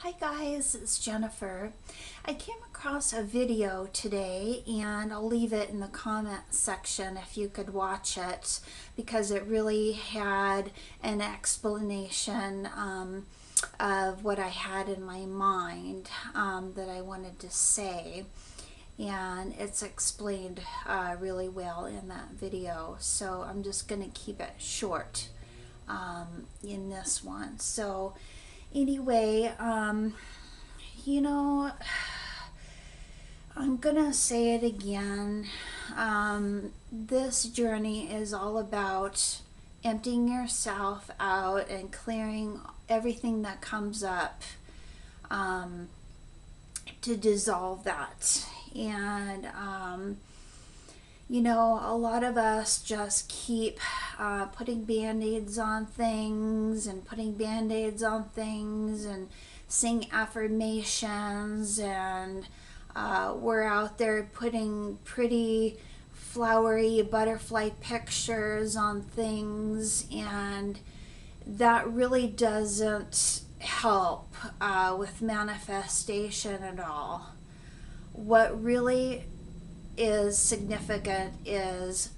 Hi guys, it's Jennifer. I came across a video today and I'll leave it in the comment section if you could watch it because it really had an explanation of what I had in my mind that I wanted to say. And it's explained really well in that video. So I'm just going to keep it short in this one. So anyway, you know, I'm gonna say it again. This journey is all about emptying yourself out and clearing everything that comes up to dissolve that. And a lot of us just keep putting band-aids on things and putting band-aids on things and saying affirmations, and we're out there putting pretty flowery butterfly pictures on things, and that really doesn't help with manifestation at all. What really is significant is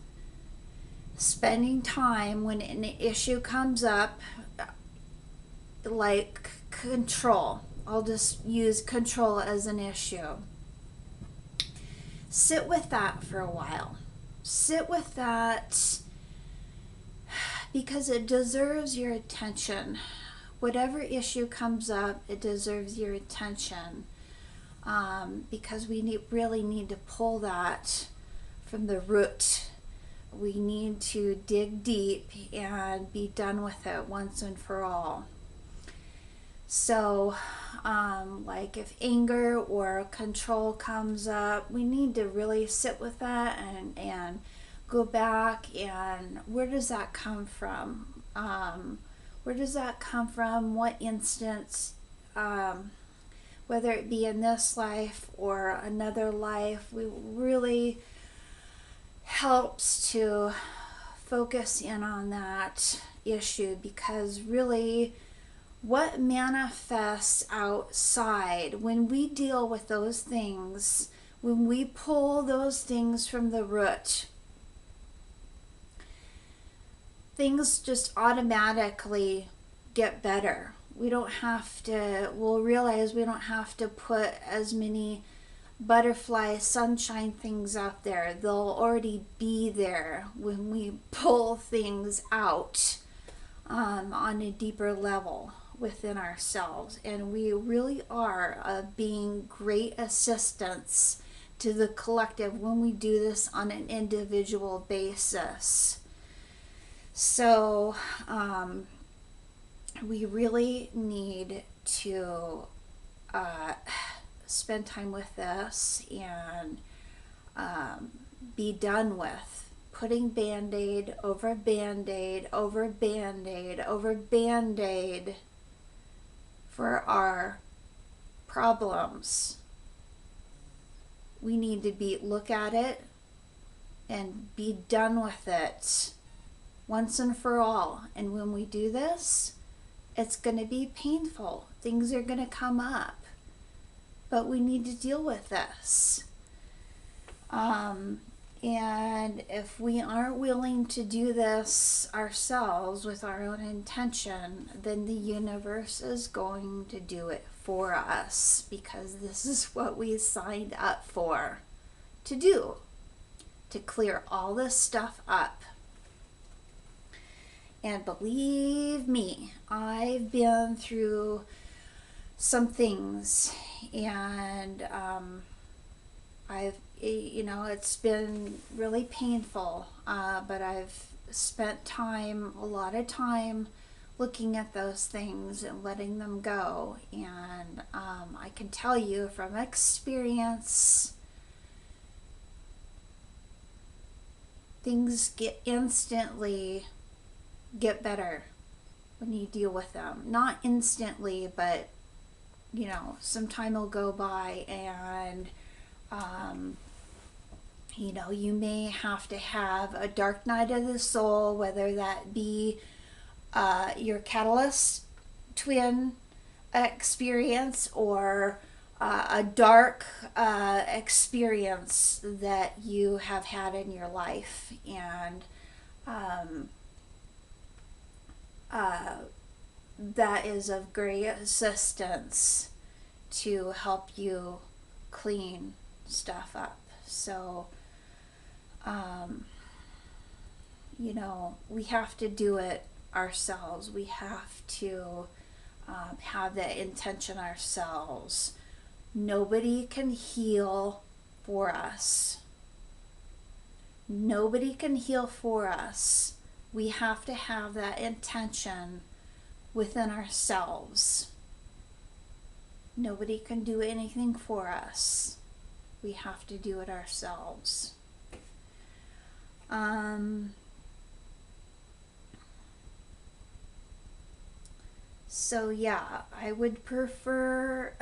spending time when an issue comes up, like control. I'll just use control as an issue. Sit with that for a while. Sit with that because it deserves your attention. Whatever issue comes up, it deserves your attention. Because we really need to pull that from the root. We need to dig deep and be done with it once and for all. So, like if anger or control comes up, we need to really sit with that and go back and where does that come from? Where does that come from? What instance? Whether it be in this life or another life, we really helps to focus in on that issue, because really what manifests outside, when we deal with those things, when we pull those things from the root, things just automatically get better. We'll realize we don't have to put as many butterfly sunshine things out there. They'll already be there when we pull things out on a deeper level within ourselves. And we really are being great assistants to the collective when we do this on an individual basis. So, we really need to spend time with this and be done with putting band-aid over band-aid over band-aid over band-aid for our problems. We need to look at it and be done with it once and for all. And when we do this, it's going to be painful. Things are going to come up. But we need to deal with this. And if we aren't willing to do this ourselves with our own intention, then the universe is going to do it for us, because this is what we signed up for to do, to clear all this stuff up. And believe me, I've been through some things, and it's been really painful, but I've spent a lot of time looking at those things and letting them go. And I can tell you from experience, things instantly get better when you deal with them. Not instantly, but some time will go by, and you may have to have a dark night of the soul, whether that be your catalyst twin experience or a dark experience that you have had in your life. And um, uh, that is of great assistance to help you clean stuff up. So, um, we have to do it ourselves. We have to have that intention ourselves. Nobody can heal for us. Nobody can heal for us. We have to have that intention within ourselves. Nobody can do anything for us. We have to do it ourselves. So yeah, I would prefer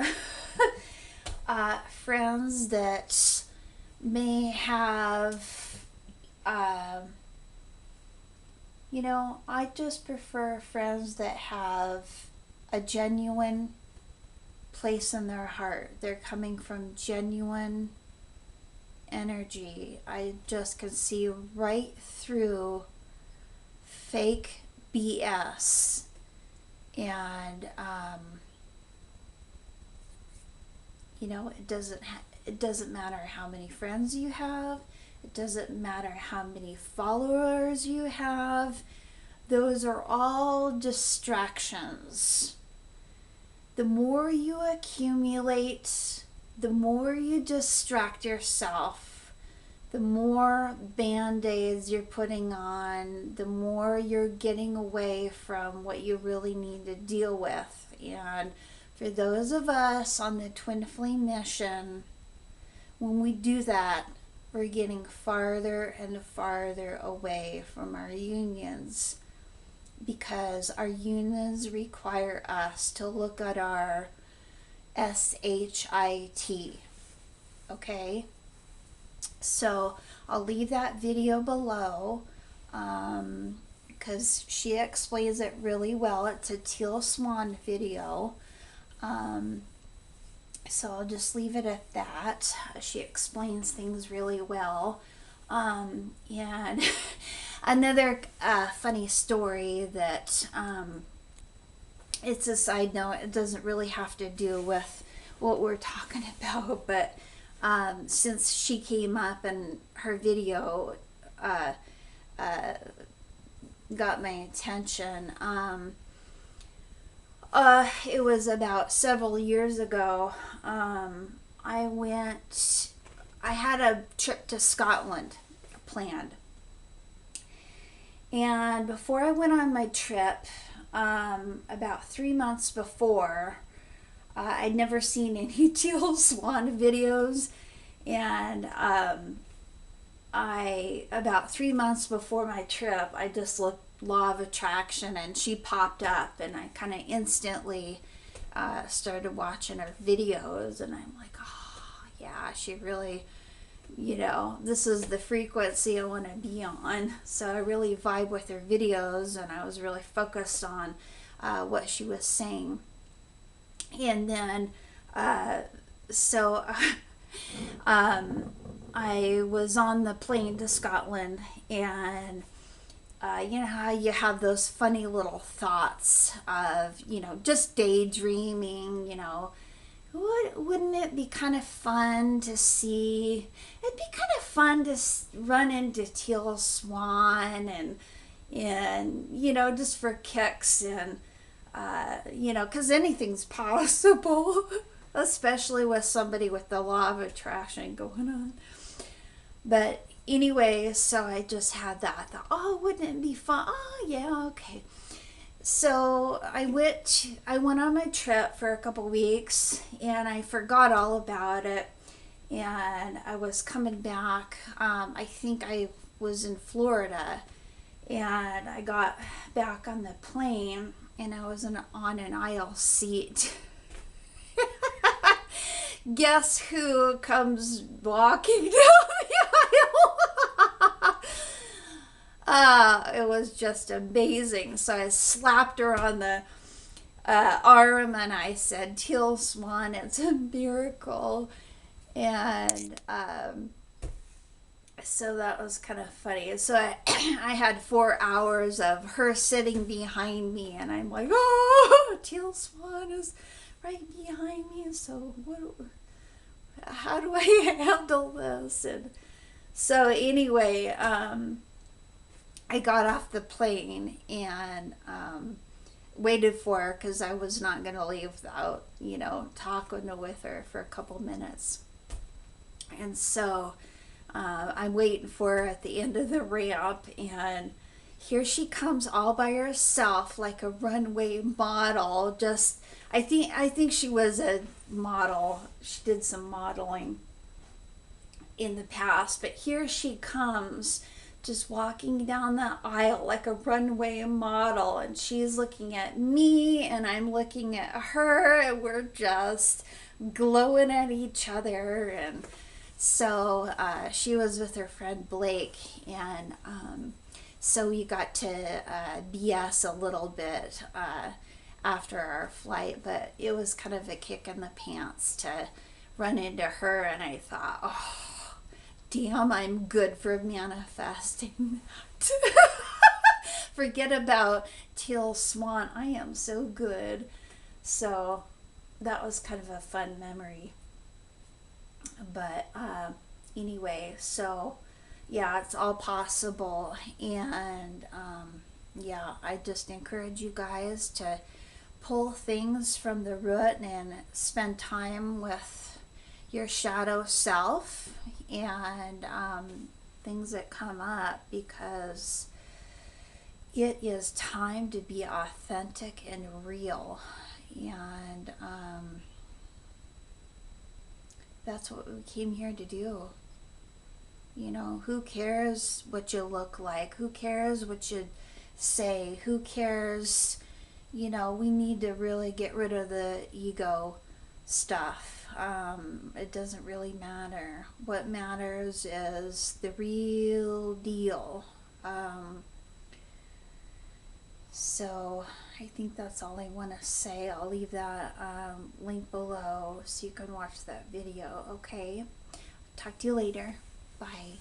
friends that may have, I just prefer friends that have a genuine place in their heart. They're coming from genuine energy. I just can see right through fake BS. And it doesn't matter how many friends you have. It doesn't matter how many followers you have. Those are all distractions. The more you accumulate, the more you distract yourself, the more band-aids you're putting on, the more you're getting away from what you really need to deal with. And for those of us on the Twin Flame mission, when we do that, we're getting farther and farther away from our unions, because our unions require us to look at our SHIT. Okay? So I'll leave that video below because she explains it really well. It's a Teal Swan video. So I'll just leave it at that. She explains things really well. And another funny story that it's a side note. It doesn't really have to do with what we're talking about, but since she came up and her video got my attention, it was about several years ago. I had a trip to Scotland planned. And before I went on my trip, about 3 months before, I'd never seen any Teal Swan videos. And about 3 months before my trip, I just looked Law of Attraction and she popped up, and I kind of instantly started watching her videos, and I'm like, oh yeah, she really, this is the frequency I want to be on. So I really vibe with her videos, and I was really focused on what she was saying. And then so I was on the plane to Scotland, and you know how you have those funny little thoughts of, just daydreaming, wouldn't it be kind of fun to see, it'd be kind of fun to run into Teal Swan, and just for kicks, and because anything's possible, especially with somebody with the Law of Attraction going on. But anyway, so I just had that. I thought, oh, wouldn't it be fun? Oh, yeah, okay. So I went on my trip for a couple weeks, and I forgot all about it. And I was coming back. I think I was in Florida, and I got back on the plane, and I was on an aisle seat. Guess who comes walking down the aisle? It was just amazing. So I slapped her on the arm, and I said, Teal Swan, it's a miracle. And so that was kind of funny. So I had 4 hours of her sitting behind me, and I'm like, oh, Teal Swan is right behind me. So how do I handle this? And so anyway, I got off the plane and waited for her because I was not going to leave without, talking with her for a couple minutes. And so I'm waiting for her at the end of the ramp, and here she comes all by herself like a runway model. Just I think she was a model. She did some modeling in the past, but here she comes just walking down the aisle like a runway model, and she's looking at me and I'm looking at her, and we're just glowing at each other. And so she was with her friend Blake, and so we got to BS a little bit after our flight, but it was kind of a kick in the pants to run into her, and I thought, oh, damn, I'm good for manifesting that. Forget about Teal Swan. I am so good. So that was kind of a fun memory. But anyway, so yeah, it's all possible. And yeah, I just encourage you guys to pull things from the root and spend time with your shadow self and things that come up, because it is time to be authentic and real. And that's what we came here to do. Who cares what you look like? Who cares what you say? Who cares? We need to really get rid of the ego stuff. It doesn't really matter. What matters is the real deal. So I think that's all I want to say. I'll leave that link below so you can watch that video. Okay? Talk to you later. Bye.